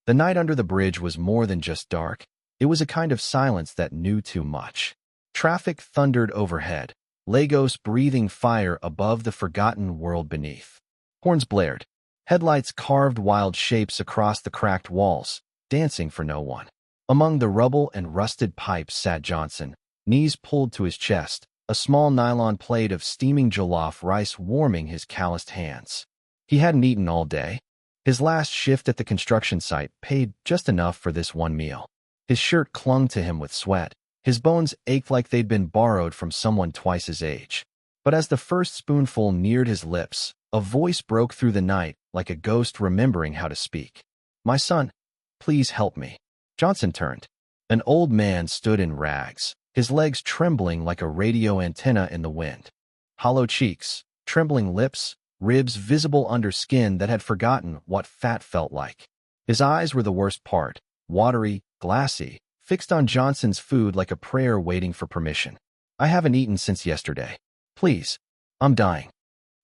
The night under the bridge was more than just dark. It was a kind of silence that knew too much. Traffic thundered overhead, Lagos breathing fire above the forgotten world beneath. Horns blared. Headlights carved wild shapes across the cracked walls, dancing for no one. Among the rubble and rusted pipes sat Johnson, knees pulled to his chest, a small nylon plate of steaming jollof rice warming his calloused hands. He hadn't eaten all day. His last shift at the construction site paid just enough for this one meal. His shirt clung to him with sweat. His bones ached like they'd been borrowed from someone twice his age. But as the first spoonful neared his lips, a voice broke through the night like a ghost remembering how to speak. "My son, please help me." Johnson turned. An old man stood in rags, his legs trembling like a radio antenna in the wind. Hollow cheeks, trembling lips, ribs visible under skin that had forgotten what fat felt like. His eyes were the worst part, watery, glassy, fixed on Johnson's food like a prayer waiting for permission. "I haven't eaten since yesterday. Please, I'm dying."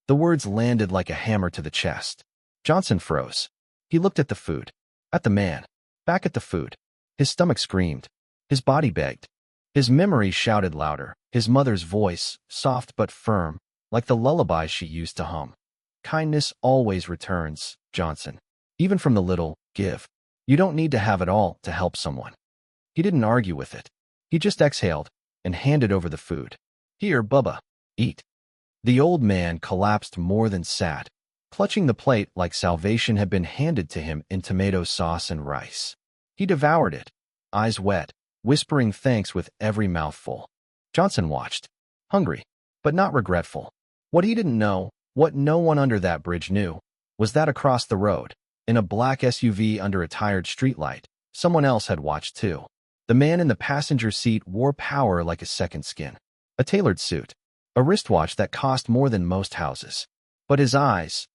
The words landed like a hammer to the chest. Johnson froze. He looked at the food, at the man, back at the food. His stomach screamed. His body begged. His memory shouted louder, his mother's voice, soft but firm, like the lullaby she used to hum. "Kindness always returns, Johnson. Even from the little, give. You don't need to have it all to help someone." He didn't argue with it. He just exhaled and handed over the food. "Here, Bubba, eat." The old man collapsed more than sat, clutching the plate like salvation had been handed to him in tomato sauce and rice. He devoured it, eyes wet, whispering thanks with every mouthful. Johnson watched, hungry, but not regretful. What he didn't know, what no one under that bridge knew, was that across the road, in a black SUV under a tired streetlight, someone else had watched too. The man in the passenger seat wore power like a second skin. A tailored suit, a wristwatch that cost more than most houses. But his eyes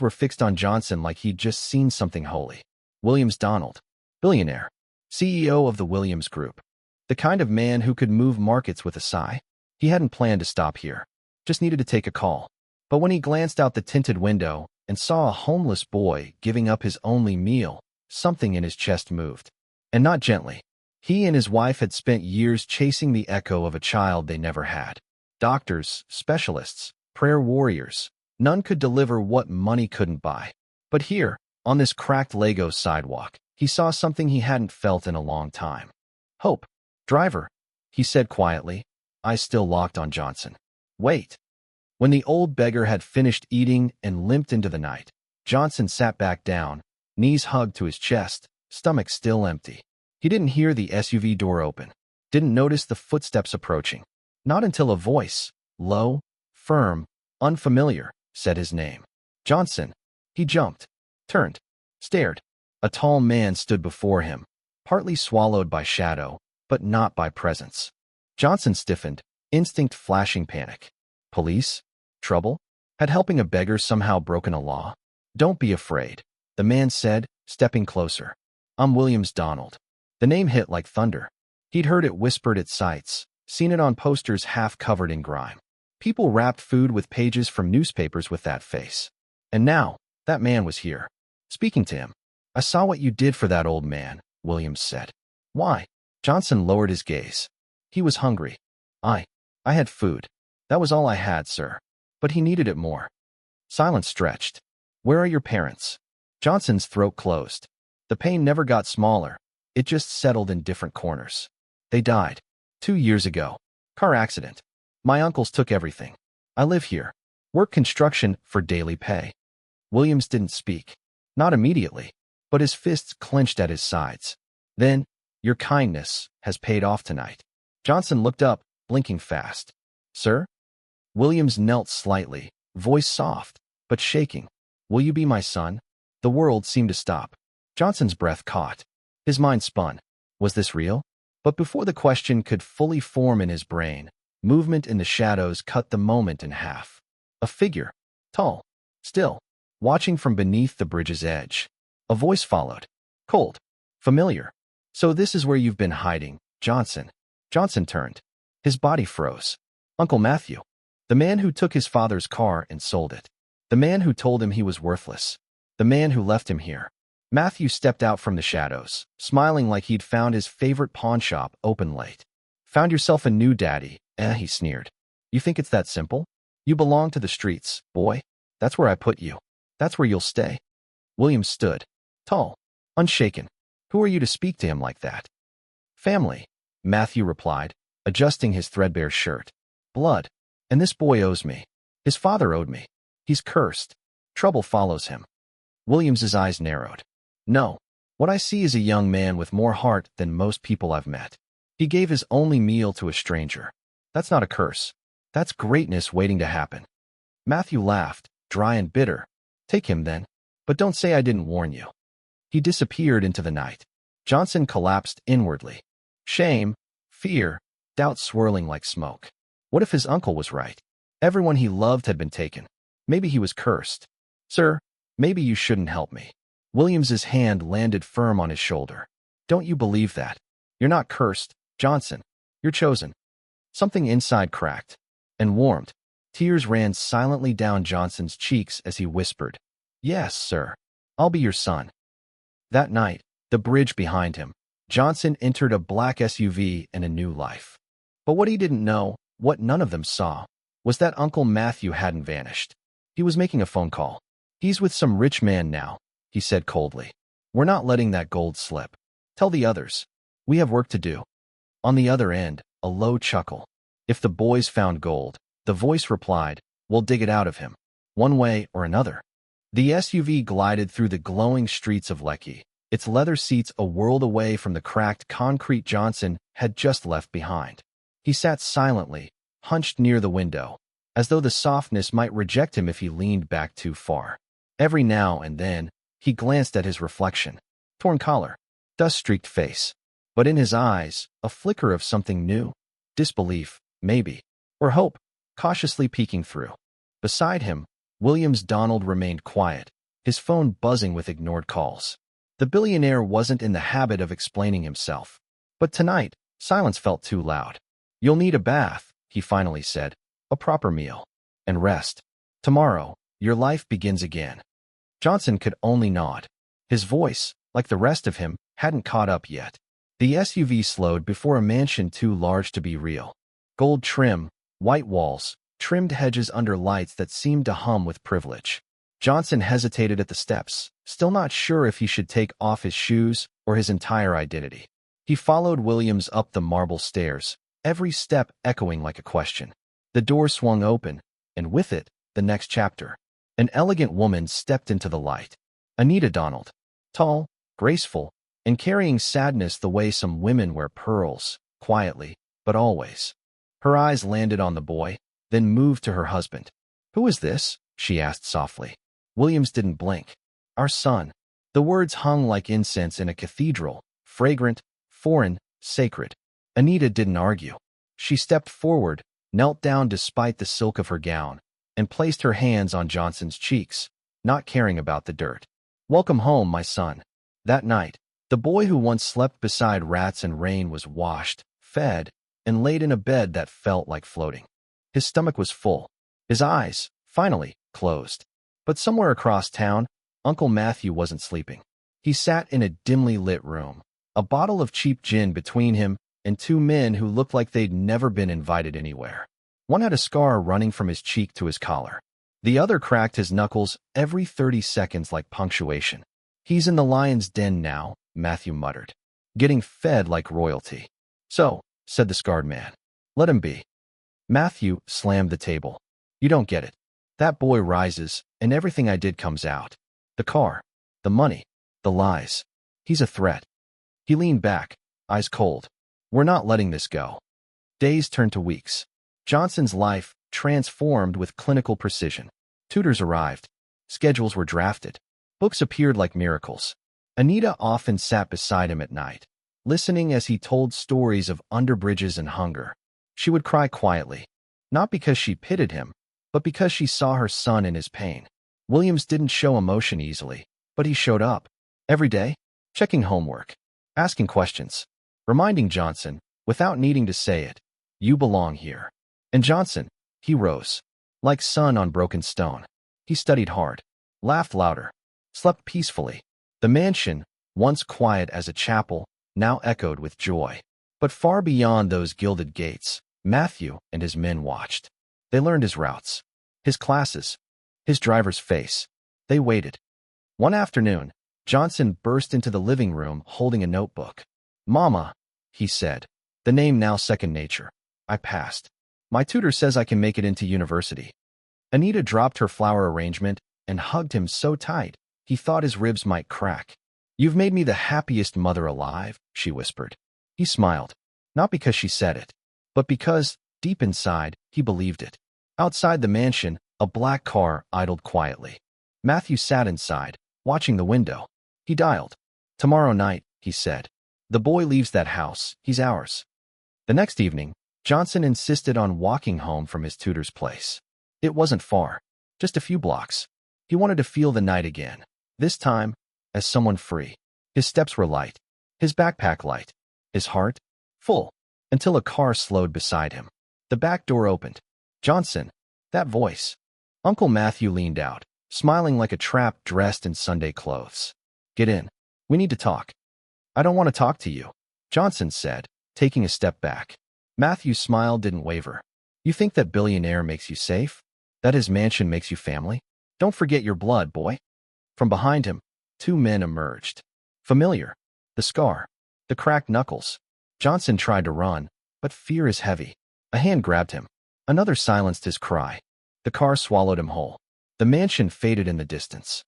were fixed on Johnson like he'd just seen something holy. Williams Donald, billionaire, CEO of the Williams Group. The kind of man who could move markets with a sigh. He hadn't planned to stop here, just needed to take a call. But when he glanced out the tinted window and saw a homeless boy giving up his only meal, something in his chest moved. And not gently. He and his wife had spent years chasing the echo of a child they never had. Doctors, specialists, prayer warriors. None could deliver what money couldn't buy. But here, on this cracked Lagos sidewalk, he saw something he hadn't felt in a long time. "Hope, driver," he said quietly, eyes still locked on Johnson. "Wait." When the old beggar had finished eating and limped into the night, Johnson sat back down, knees hugged to his chest, stomach still empty. He didn't hear the SUV door open, didn't notice the footsteps approaching. Not until a voice, low, firm, unfamiliar, said his name. "Johnson." He jumped, turned, stared. A tall man stood before him, partly swallowed by shadow, but not by presence. Johnson stiffened, instinct flashing panic. Police? Trouble? Had helping a beggar somehow broken a law? "Don't be afraid," the man said, stepping closer. "I'm Williams Donald." The name hit like thunder. He'd heard it whispered at sites, seen it on posters half covered in grime. People wrapped food with pages from newspapers with that face. And now, that man was here, speaking to him. "I saw what you did for that old man," Williams said. "Why?" Johnson lowered his gaze. He was hungry. I had food. That was all I had, sir." But he needed it more. Silence stretched. "Where are your parents?" Johnson's throat closed. The pain never got smaller. It just settled in different corners. "They died 2 years ago. Car accident. My uncles took everything. I live here. Work construction for daily pay." Williams didn't speak. Not immediately, but his fists clenched at his sides. "Then, your kindness has paid off tonight." Johnson looked up, blinking fast. "Sir?" Williams knelt slightly, voice soft, but shaking. "Will you be my son?" The world seemed to stop. Johnson's breath caught. His mind spun. Was this real? But before the question could fully form in his brain, movement in the shadows cut the moment in half. A figure, tall, still, watching from beneath the bridge's edge. A voice followed. Cold, familiar. "So this is where you've been hiding, Johnson." Johnson turned. His body froze. Uncle Matthew. The man who took his father's car and sold it. The man who told him he was worthless. The man who left him here. Matthew stepped out from the shadows, smiling like he'd found his favorite pawn shop open late. Found yourself a new daddy, he sneered. You think it's that simple? You belong to the streets, boy. That's where I put you. That's where you'll stay. William stood, tall, unshaken. Who are you to speak to him like that? Family, Matthew replied, adjusting his threadbare shirt. Blood. And this boy owes me. His father owed me. He's cursed. Trouble follows him. Williams's eyes narrowed. No. What I see is a young man with more heart than most people I've met. He gave his only meal to a stranger. That's not a curse. That's greatness waiting to happen. Matthew laughed, dry and bitter. Take him then. But don't say I didn't warn you. He disappeared into the night. Johnson collapsed inwardly. Shame, fear, doubt swirling like smoke. What if his uncle was right? Everyone he loved had been taken. Maybe he was cursed. Sir, maybe you shouldn't help me. Williams's hand landed firm on his shoulder. Don't you believe that? You're not cursed, Johnson. You're chosen. Something inside cracked and warmed. Tears ran silently down Johnson's cheeks as he whispered, Yes, sir. I'll be your son. That night, the bridge behind him, Johnson entered a black SUV and a new life. But what he didn't know, what none of them saw, was that Uncle Matthew hadn't vanished. He was making a phone call. He's with some rich man now, he said coldly. We're not letting that gold slip. Tell the others. We have work to do. On the other end, a low chuckle. If the boys found gold, the voice replied, we'll dig it out of him, one way or another. The SUV glided through the glowing streets of Lekki, its leather seats a world away from the cracked concrete Johnson had just left behind. He sat silently, hunched near the window, as though the softness might reject him if he leaned back too far. Every now and then, he glanced at his reflection. Torn collar, dust-streaked face. But in his eyes, a flicker of something new. Disbelief, maybe, or hope, cautiously peeking through. Beside him, Williams Donald remained quiet, his phone buzzing with ignored calls. The billionaire wasn't in the habit of explaining himself. But tonight, silence felt too loud. You'll need a bath, he finally said, a proper meal, and rest. Tomorrow, your life begins again. Johnson could only nod. His voice, like the rest of him, hadn't caught up yet. The SUV slowed before a mansion too large to be real. Gold trim, white walls, trimmed hedges under lights that seemed to hum with privilege. Johnson hesitated at the steps, still not sure if he should take off his shoes or his entire identity. He followed Williams up the marble stairs, every step echoing like a question. The door swung open, and with it, the next chapter. An elegant woman stepped into the light. Anita Donald. Tall, graceful, and carrying sadness the way some women wear pearls, quietly, but always. Her eyes landed on the boy, then moved to her husband. Who is this? She asked softly. Williams didn't blink. Our son. The words hung like incense in a cathedral, fragrant, foreign, sacred. Anita didn't argue. She stepped forward, knelt down despite the silk of her gown, and placed her hands on Johnson's cheeks, not caring about the dirt. Welcome home, my son. That night, the boy who once slept beside rats and rain was washed, fed, and laid in a bed that felt like floating. His stomach was full. His eyes, finally, closed. But somewhere across town, Uncle Matthew wasn't sleeping. He sat in a dimly lit room, a bottle of cheap gin between him and two men who looked like they'd never been invited anywhere. One had a scar running from his cheek to his collar. The other cracked his knuckles every 30 seconds like punctuation. He's in the lion's den now, Matthew muttered, getting fed like royalty. So, said the scarred man, let him be. Matthew slammed the table. You don't get it. That boy rises, and everything I did comes out. The car, the money, the lies. He's a threat. He leaned back, eyes cold. We're not letting this go. Days turned to weeks. Johnson's life transformed with clinical precision. Tutors arrived. Schedules were drafted. Books appeared like miracles. Anita often sat beside him at night, listening as he told stories of underbridges and hunger. She would cry quietly, not because she pitied him, but because she saw her son in his pain. Williams didn't show emotion easily, but he showed up. Every day, checking homework, asking questions, reminding Johnson, without needing to say it, you belong here. And Johnson, he rose, like sun on broken stone. He studied hard, laughed louder, slept peacefully. The mansion, once quiet as a chapel, now echoed with joy. But far beyond those gilded gates, Matthew and his men watched. They learned his routes, his classes, his driver's face. They waited. One afternoon, Johnson burst into the living room holding a notebook. "Mama," he said, the name now second nature. "I passed. My tutor says I can make it into university." Anita dropped her flower arrangement and hugged him so tight, he thought his ribs might crack. "You've made me the happiest mother alive," she whispered. He smiled, not because she said it, but because, deep inside, he believed it. Outside the mansion, a black car idled quietly. Matthew sat inside, watching the window. He dialed. "Tomorrow night," he said. "The boy leaves that house. He's ours." The next evening, Johnson insisted on walking home from his tutor's place. It wasn't far, just a few blocks. He wanted to feel the night again, this time as someone free. His steps were light, his backpack light, his heart full, until a car slowed beside him. The back door opened. "Johnson," that voice. Uncle Matthew leaned out, smiling like a trap dressed in Sunday clothes. "Get in. We need to talk." "I don't want to talk to you," Johnson said, taking a step back. Matthew's smile didn't waver. "You think that Billionaire makes you safe? That his mansion makes you family? Don't forget your blood, boy." From behind him, two men emerged. Familiar. The scar. The cracked knuckles. Johnson tried to run, but fear is heavy. A hand grabbed him. Another silenced his cry. The car swallowed him whole. The mansion faded in the distance.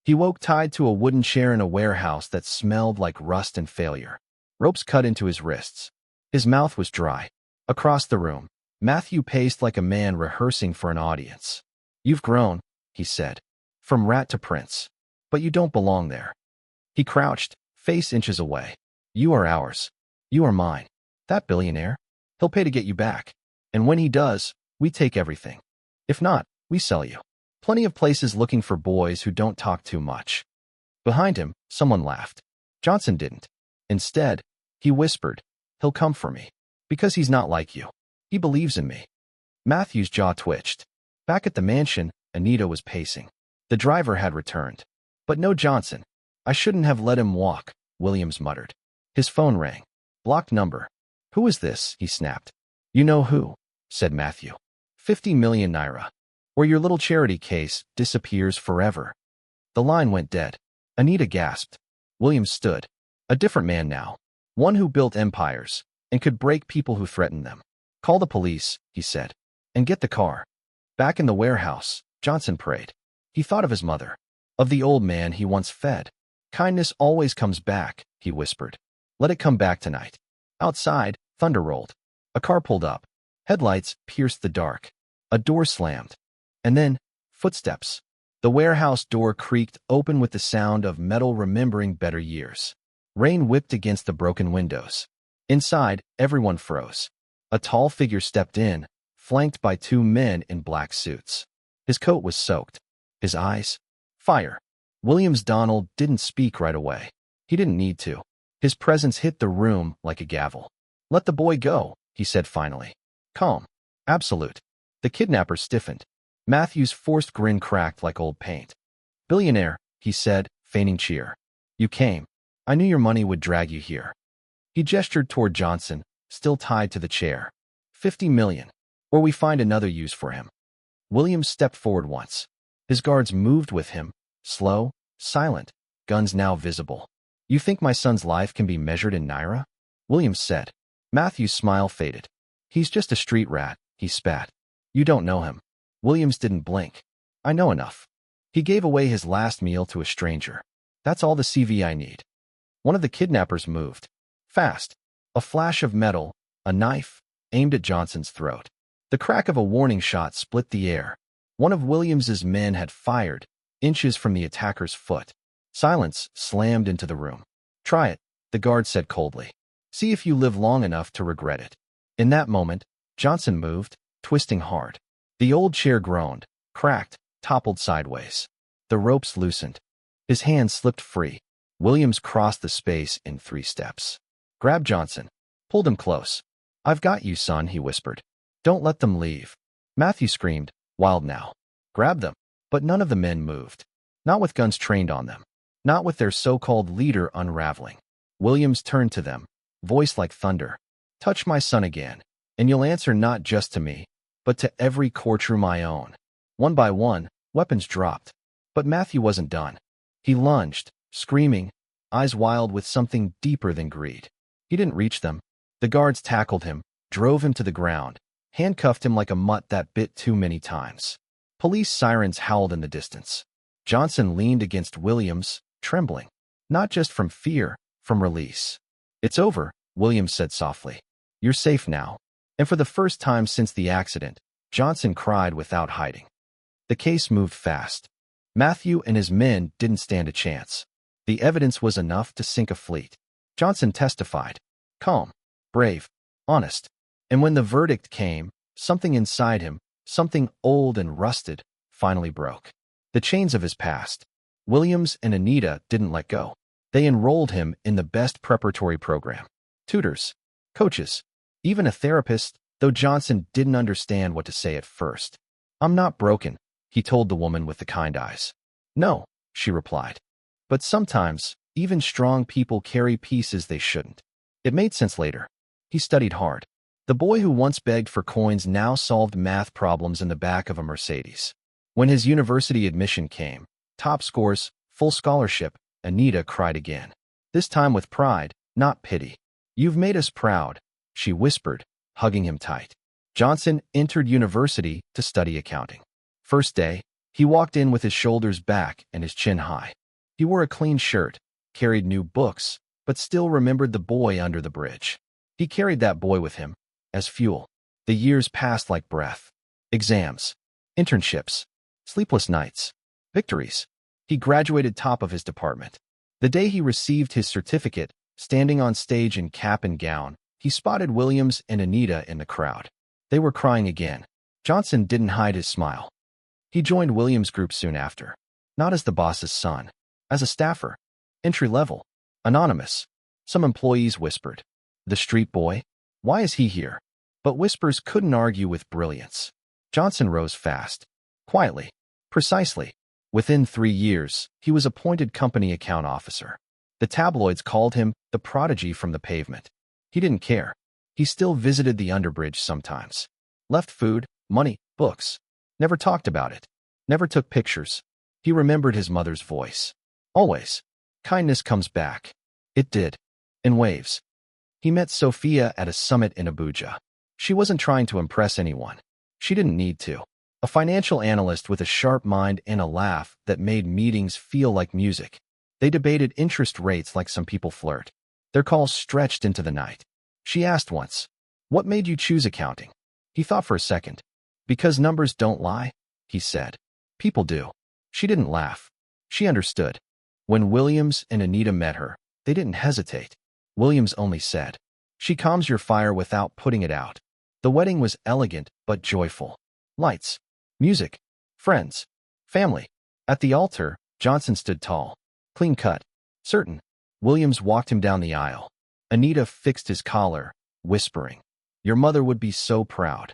He woke tied to a wooden chair in a warehouse that smelled like rust and failure. Ropes cut into his wrists. His mouth was dry. Across the room, Matthew paced like a man rehearsing for an audience. "You've grown," he said, "from rat to prince. But you don't belong there." He crouched, face inches away. "You are ours. You are mine. That billionaire, he'll pay to get you back. And when he does, we take everything. If not, we sell you. Plenty of places looking for boys who don't talk too much." Behind him, someone laughed. Johnson didn't. Instead, he whispered, "He'll come for me. Because he's not like you. He believes in me." Matthew's jaw twitched. Back at the mansion, Anita was pacing. The driver had returned. But no Johnson. "I shouldn't have let him walk," Williams muttered. His phone rang. Blocked number. "Who is this?" he snapped. "You know who," said Matthew. 50 million naira. Or your little charity case disappears forever." The line went dead. Anita gasped. Williams stood. A different man now. One who built empires and could break people who threatened them. "Call the police," he said. "And get the car." Back in the warehouse, Johnson prayed. He thought of his mother. Of the old man he once fed. "Kindness always comes back," he whispered. "Let it come back tonight." Outside, thunder rolled. A car pulled up. Headlights pierced the dark. A door slammed. And then, footsteps. The warehouse door creaked open with the sound of metal remembering better years. Rain whipped against the broken windows. Inside, everyone froze. A tall figure stepped in, flanked by two men in black suits. His coat was soaked. His eyes, fire. Williams Donald didn't speak right away. He didn't need to. His presence hit the room like a gavel. "Let the boy go," he said finally. Calm. Absolute. The kidnapper stiffened. Matthew's forced grin cracked like old paint. "Billionaire," he said, feigning cheer. "You came. I knew your money would drag you here." He gestured toward Johnson, still tied to the chair. 50 million. Or we find another use for him." Williams stepped forward once. His guards moved with him, slow, silent, guns now visible. "You think my son's life can be measured in naira?" Williams said. Matthew's smile faded. "He's just a street rat," he spat. "You don't know him." Williams didn't blink. "I know enough. He gave away his last meal to a stranger. That's all the CV I need." One of the kidnappers moved. Fast. A flash of metal, a knife, aimed at Johnson's throat. The crack of a warning shot split the air. One of Williams's men had fired, inches from the attacker's foot. Silence slammed into the room. "Try it," the guard said coldly. "See if you live long enough to regret it." In that moment, Johnson moved, twisting hard. The old chair groaned, cracked, toppled sideways. The ropes loosened. His hand slipped free. Williams crossed the space in 3 steps. Grabbed Johnson. Pulled him close. "I've got you, son," he whispered. "Don't let them leave." Matthew screamed, wild now. "Grab them." But none of the men moved. Not with guns trained on them. not with their so-called leader unraveling. Williams turned to them, voice like thunder. Touch my son again, and you'll answer not just to me, but to every courtroom I own. One by one, weapons dropped. But Matthew wasn't done. He lunged, screaming, eyes wild with something deeper than greed. He didn't reach them. The guards tackled him, drove him to the ground, handcuffed him like a mutt that bit too many times. Police sirens howled in the distance. Johnson leaned against Williams, trembling, not just from fear, from release. It's over, Williams said softly. You're safe now. And for the first time since the accident, Johnson cried without hiding. The case moved fast. Matthew and his men didn't stand a chance. The evidence was enough to sink a fleet. Johnson testified. Calm, brave, honest. And when the verdict came, something inside him, something old and rusted, finally broke. The chains of his past. Williams and Anita didn't let go. They enrolled him in the best preparatory program. Tutors, coaches, even a therapist, though Johnson didn't understand what to say at first. I'm not broken, he told the woman with the kind eyes. No, she replied. But sometimes, even strong people carry pieces they shouldn't. It made sense later. He studied hard. The boy who once begged for coins now solved math problems in the back of a Mercedes. When his university admission came, top scores, full scholarship, Anita cried again. This time with pride, not pity. You've made us proud, she whispered, hugging him tight. Johnson entered university to study accounting. First day, he walked in with his shoulders back and his chin high. He wore a clean shirt, carried new books, but still remembered the boy under the bridge. He carried that boy with him, as fuel. The years passed like breath. Exams, internships, sleepless nights, victories. He graduated top of his department. The day he received his certificate, standing on stage in cap and gown, he spotted Williams and Anita in the crowd. They were crying again. Johnson didn't hide his smile. He joined Williams' group soon after. Not as the boss's son, as a staffer. Entry level. Anonymous. Some employees whispered. The street boy? Why is he here? But whispers couldn't argue with brilliance. Johnson rose fast. Quietly. Precisely. Within 3 years, he was appointed company account officer. The tabloids called him the prodigy from the pavement. He didn't care. He still visited the underbridge sometimes. Left food, money, books. Never talked about it. Never took pictures. He remembered his mother's voice. Always. Kindness comes back. It did. In waves. He met Sophia at a summit in Abuja. She wasn't trying to impress anyone. She didn't need to. A financial analyst with a sharp mind and a laugh that made meetings feel like music. They debated interest rates like some people flirt. Their calls stretched into the night. She asked once, "What made you choose accounting?" He thought for a second. "Because numbers don't lie," he said. "People do." She didn't laugh. She understood. When Williams and Anita met her, they didn't hesitate. Williams only said, "She calms your fire without putting it out." The wedding was elegant but joyful. Lights, music, friends, family. At the altar, Johnson stood tall, clean cut, certain. Williams walked him down the aisle. Anita fixed his collar, whispering, "Your mother would be so proud."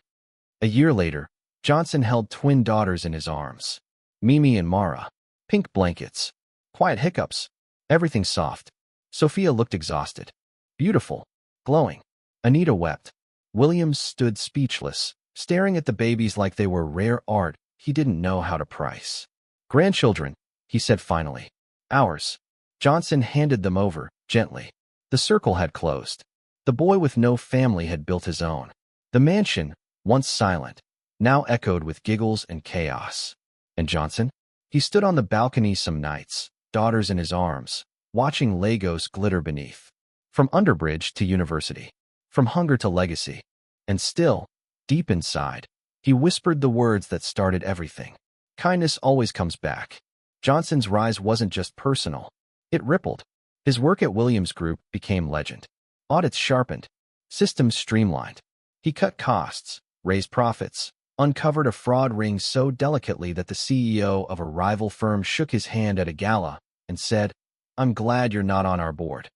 A year later, Johnson held twin daughters in his arms. Mimi and Mara. Pink blankets. Quiet hiccups. Everything soft. Sophia looked exhausted. Beautiful. Glowing. Anita wept. Williams stood speechless, staring at the babies like they were rare art he didn't know how to price. "Grandchildren," he said finally. "Ours." Johnson handed them over, gently. The circle had closed. The boy with no family had built his own. The mansion, once silent, now echoed with giggles and chaos. And Johnson? He stood on the balcony some nights, daughters in his arms, watching Lagos glitter beneath. From underbridge to university. From hunger to legacy. And still, deep inside, he whispered the words that started everything. Kindness always comes back. Johnson's rise wasn't just personal. It rippled. His work at Williams Group became legend. Audits sharpened. Systems streamlined. He cut costs, raised profits, uncovered a fraud ring so delicately that the CEO of a rival firm shook his hand at a gala and said, "I'm glad you're not on our board."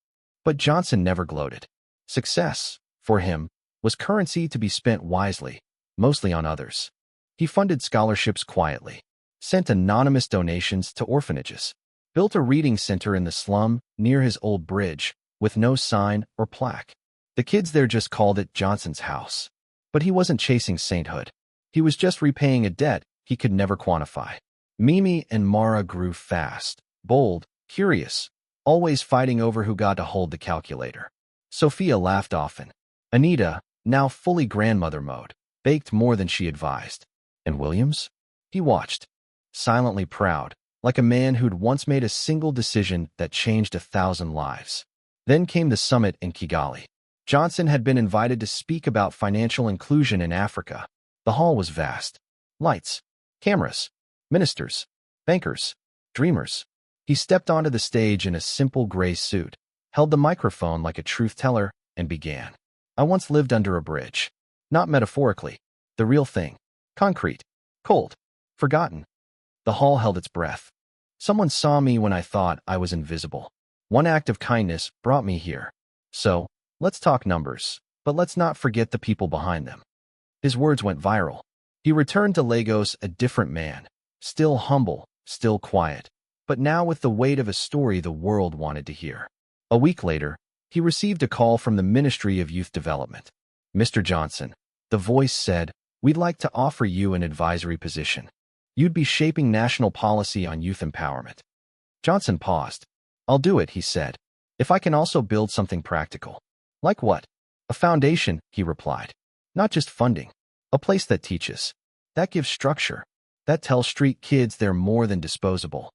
But Johnson never gloated. Success, for him, was currency to be spent wisely, mostly on others. He funded scholarships quietly, sent anonymous donations to orphanages, Built a reading center in the slum near his old bridge, with no sign or plaque. The kids there just called it Johnson's house. But he wasn't chasing sainthood. He was just repaying a debt he could never quantify. Mimi and Mara grew fast, bold, curious, always fighting over who got to hold the calculator. Sophia laughed often. Anita, now fully grandmother mode, baked more than she advised. And Williams? He watched, silently proud, like a man who'd once made a single decision that changed 1,000 lives. Then came the summit in Kigali. Johnson had been invited to speak about financial inclusion in Africa. The hall was vast. Lights, cameras, ministers, bankers, dreamers. He stepped onto the stage in a simple gray suit, held the microphone like a truth teller, and began. I once lived under a bridge. Not metaphorically. The real thing. Concrete. Cold. Forgotten. The hall held its breath. Someone saw me when I thought I was invisible. One act of kindness brought me here. So, let's talk numbers, but let's not forget the people behind them. His words went viral. He returned to Lagos a different man, still humble, still quiet, but now with the weight of a story the world wanted to hear. A week later, he received a call from the Ministry of Youth Development. Mr. Johnson, the voice said, we'd like to offer you an advisory position. You'd be shaping national policy on youth empowerment. Johnson paused. I'll do it, he said, if I can also build something practical. Like what? A foundation, he replied. Not just funding. A place that teaches. That gives structure. That tells street kids they're more than disposable.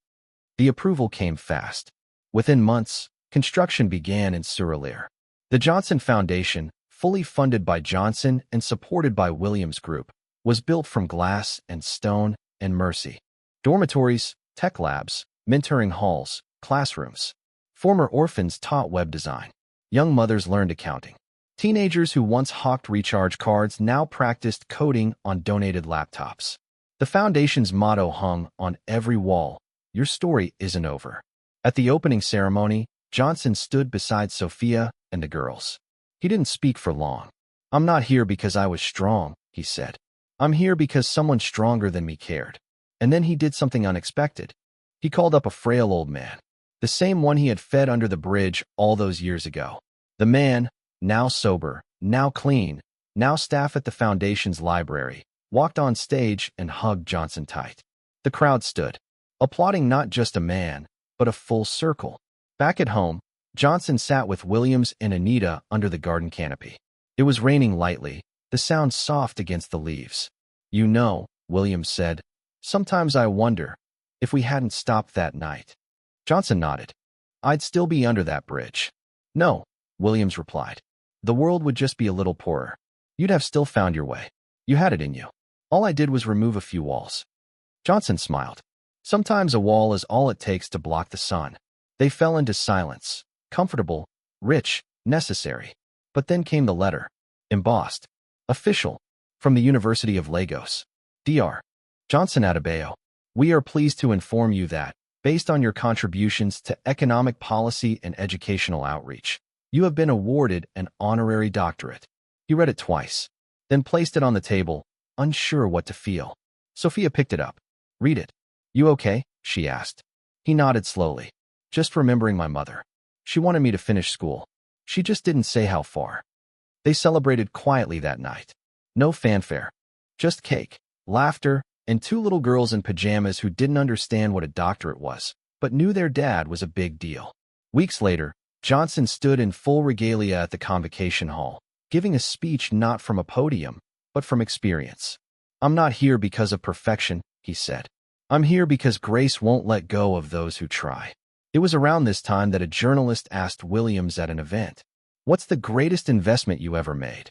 The approval came fast. Within months, construction began in Surulere. The Johnson Foundation, fully funded by Johnson and supported by Williams Group, was built from glass and stone and mercy. Dormitories, tech labs, mentoring halls, classrooms. Former orphans taught web design. Young mothers learned accounting. Teenagers who once hawked recharge cards now practiced coding on donated laptops. The foundation's motto hung on every wall, your story isn't over. At the opening ceremony, Johnson stood beside Sophia and the girls. He didn't speak for long. I'm not here because I was strong, he said. I'm here because someone stronger than me cared. And then he did something unexpected. He called up a frail old man, the same one he had fed under the bridge all those years ago. The man, now sober, now clean, now staff at the foundation's library, walked on stage and hugged Johnson tight. The crowd stood, applauding not just a man, but a full circle. Back at home, Johnson sat with Williams and Anita under the garden canopy. It was raining lightly, the sound soft against the leaves. You know, Williams said, sometimes I wonder if we hadn't stopped that night. Johnson nodded. I'd still be under that bridge. No, Williams replied. The world would just be a little poorer. You'd have still found your way. You had it in you. All I did was remove a few walls. Johnson smiled. Sometimes a wall is all it takes to block the sun. They fell into silence, comfortable, rich, necessary. But then came the letter, embossed, official, from the University of Lagos. Dr. Johnson Adebayo, we are pleased to inform you that, based on your contributions to economic policy and educational outreach, you have been awarded an honorary doctorate. He read it twice, then placed it on the table, unsure what to feel. Sophia picked it up. Read it. You okay? She asked. He nodded slowly. Just remembering my mother. She wanted me to finish school. She just didn't say how far. They celebrated quietly that night. No fanfare. Just cake, laughter, and two little girls in pajamas who didn't understand what a doctorate was, but knew their dad was a big deal. Weeks later, Johnson stood in full regalia at the convocation hall, giving a speech not from a podium, but from experience. I'm not here because of perfection, he said. I'm here because grace won't let go of those who try. It was around this time that a journalist asked Williams at an event, what's the greatest investment you ever made?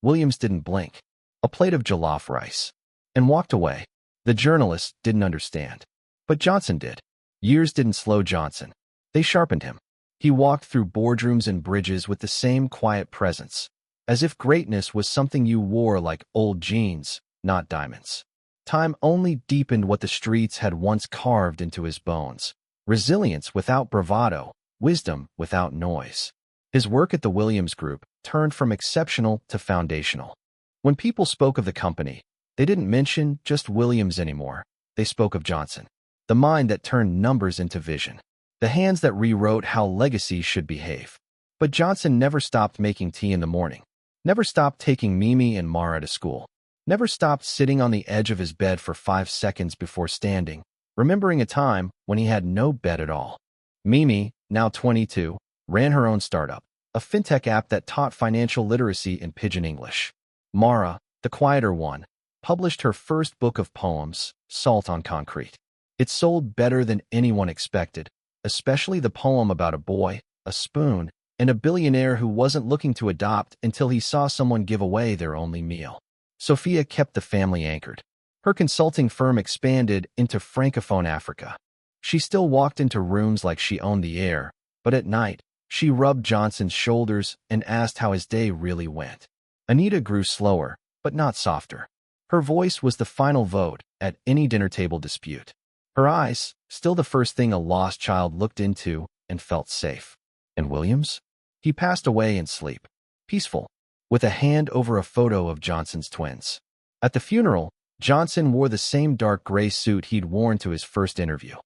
Williams didn't blink. A plate of jollof rice. And walked away. The journalist didn't understand. But Johnson did. Years didn't slow Johnson. They sharpened him. He walked through boardrooms and bridges with the same quiet presence, as if greatness was something you wore like old jeans, not diamonds. Time only deepened what the streets had once carved into his bones. Resilience without bravado, wisdom without noise. His work at the Williams Group turned from exceptional to foundational. When people spoke of the company, they didn't mention just Williams anymore. They spoke of Johnson. the mind that turned numbers into vision, the hands that rewrote how legacies should behave. But Johnson never stopped making tea in the morning, never stopped taking Mimi and Mara to school, never stopped sitting on the edge of his bed for 5 seconds before standing, remembering a time when he had no bed at all. Mimi, now 22, ran her own startup, a fintech app that taught financial literacy in pidgin English. Mara, the quieter one, published her first book of poems, Salt on Concrete. It sold better than anyone expected, especially the poem about a boy, a spoon, and a billionaire who wasn't looking to adopt until he saw someone give away their only meal. Sophia kept the family anchored. Her consulting firm expanded into Francophone Africa. She still walked into rooms like she owned the air, but at night, she rubbed Johnson's shoulders and asked how his day really went. Anita grew slower, but not softer. Her voice was the final vote at any dinner table dispute. Her eyes, still the first thing a lost child looked into and felt safe. And Williams? He passed away in sleep, peaceful, with a hand over a photo of Johnson's twins. At the funeral, Johnson wore the same dark gray suit he'd worn to his first interview.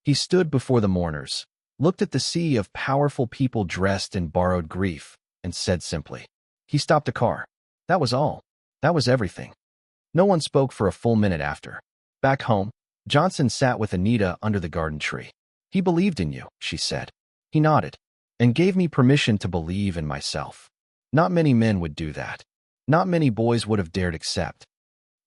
He stood before the mourners, looked at the sea of powerful people dressed in borrowed grief, and said simply, he stopped a car. That was all. That was everything. No one spoke for a full minute after. Back home, Johnson sat with Anita under the garden tree. He believed in you, she said. He nodded, and gave me permission to believe in myself. Not many men would do that. Not many boys would have dared accept.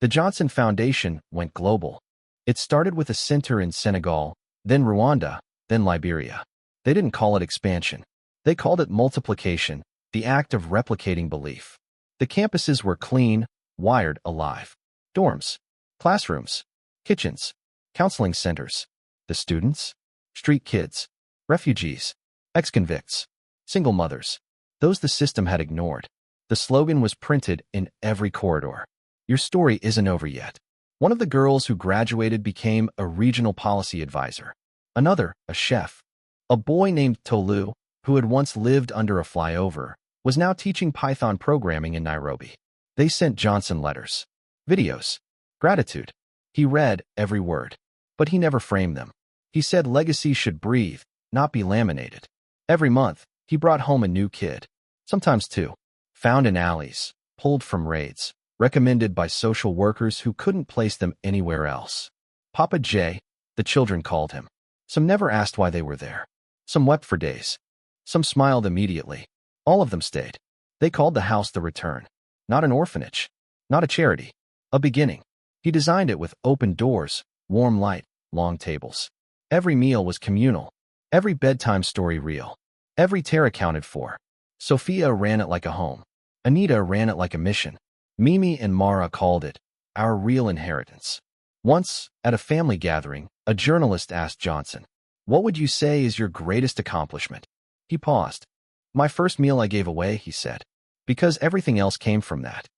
The Johnson Foundation went global. It started with a center in Senegal, then Rwanda, then Liberia. They didn't call it expansion. They called it multiplication, the act of replicating belief. The campuses were clean, wired, alive. Dorms, classrooms, kitchens, counseling centers. The students? Street kids, refugees, ex-convicts, single mothers. Those the system had ignored. The slogan was printed in every corridor. Your story isn't over yet. One of the girls who graduated became a regional policy advisor. Another, a chef. A boy named Tolu, who had once lived under a flyover, was now teaching Python programming in Nairobi. They sent Johnson letters, videos, gratitude. He read every word, but he never framed them. He said legacy should breathe, not be laminated. Every month, he brought home a new kid, sometimes two, found in alleys, pulled from raids, recommended by social workers who couldn't place them anywhere else. Papa J, the children called him. Some never asked why they were there. Some wept for days. Some smiled immediately. All of them stayed. They called the house the return. Not an orphanage. Not a charity. A beginning. He designed it with open doors, warm light, long tables. Every meal was communal. Every bedtime story real. Every tear accounted for. Sophia ran it like a home. Anita ran it like a mission. Mimi and Mara called it our real inheritance. Once, at a family gathering, a journalist asked Johnson, "What would you say is your greatest accomplishment?" He paused. "My first meal I gave away," he said, "because everything else came from that."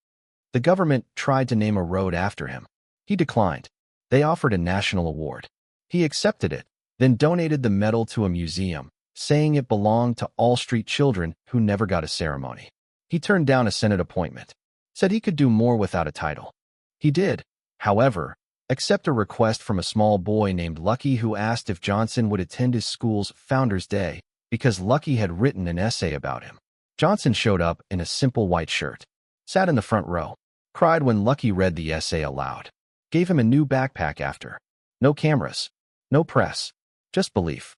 The government tried to name a road after him. He declined. They offered a national award. He accepted it, then donated the medal to a museum, saying it belonged to all street children who never got a ceremony. He turned down a Senate appointment, said he could do more without a title. He did, however, accept a request from a small boy named Lucky who asked if Johnson would attend his school's Founders Day because Lucky had written an essay about him. Johnson showed up in a simple white shirt, sat in the front row, cried when Lucky read the essay aloud, gave him a new backpack after. No cameras, no press, just belief.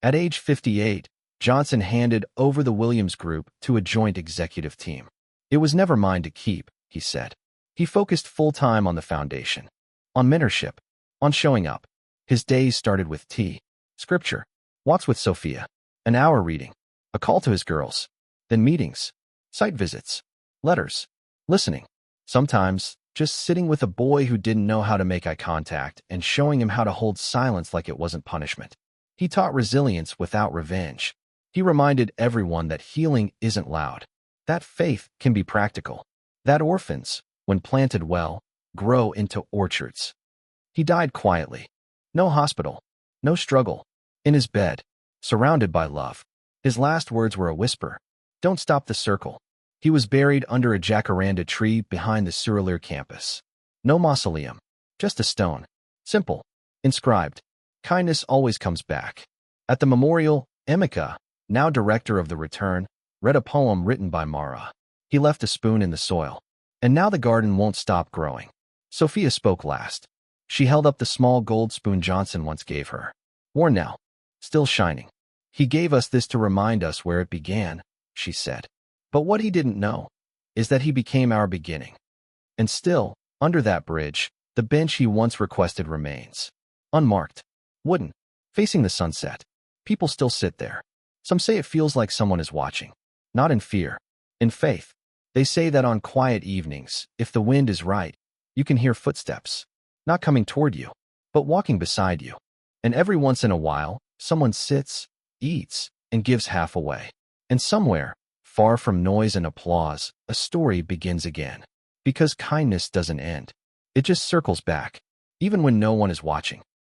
At age 58, Johnson handed over the Williams Group to a joint executive team. It was never mine to keep, he said. He focused full-time on the foundation, on mentorship, on showing up. His days started with tea, scripture, walks with Sophia, an hour reading, a call to his girls, then meetings, site visits, letters, listening. Sometimes, just sitting with a boy who didn't know how to make eye contact and showing him how to hold silence like it wasn't punishment. He taught resilience without revenge. He reminded everyone that healing isn't loud, that faith can be practical, that orphans, when planted well, grow into orchards. He died quietly. No hospital, no struggle. In his bed, surrounded by love. His last words were a whisper. Don't stop the circle. He was buried under a jacaranda tree behind the Surulere campus. No mausoleum, just a stone. Simple. Inscribed. Kindness always comes back. At the memorial, Emeka, now director of the return, read a poem written by Mara. He left a spoon in the soil. And now the garden won't stop growing. Sophia spoke last. She held up the small gold spoon Johnson once gave her. Worn now, still shining. He gave us this to remind us where it began, she said. But what he didn't know is that he became our beginning. And still, under that bridge, the bench he once requested remains. Unmarked. Wooden. Facing the sunset. People still sit there. Some say it feels like someone is watching. Not in fear. In faith. They say that on quiet evenings, if the wind is right, you can hear footsteps. Not coming toward you, but walking beside you. And every once in a while, someone sits, eats, and gives half away. And somewhere, far from noise and applause, a story begins again. Because kindness doesn't end. It just circles back, even when no one is watching.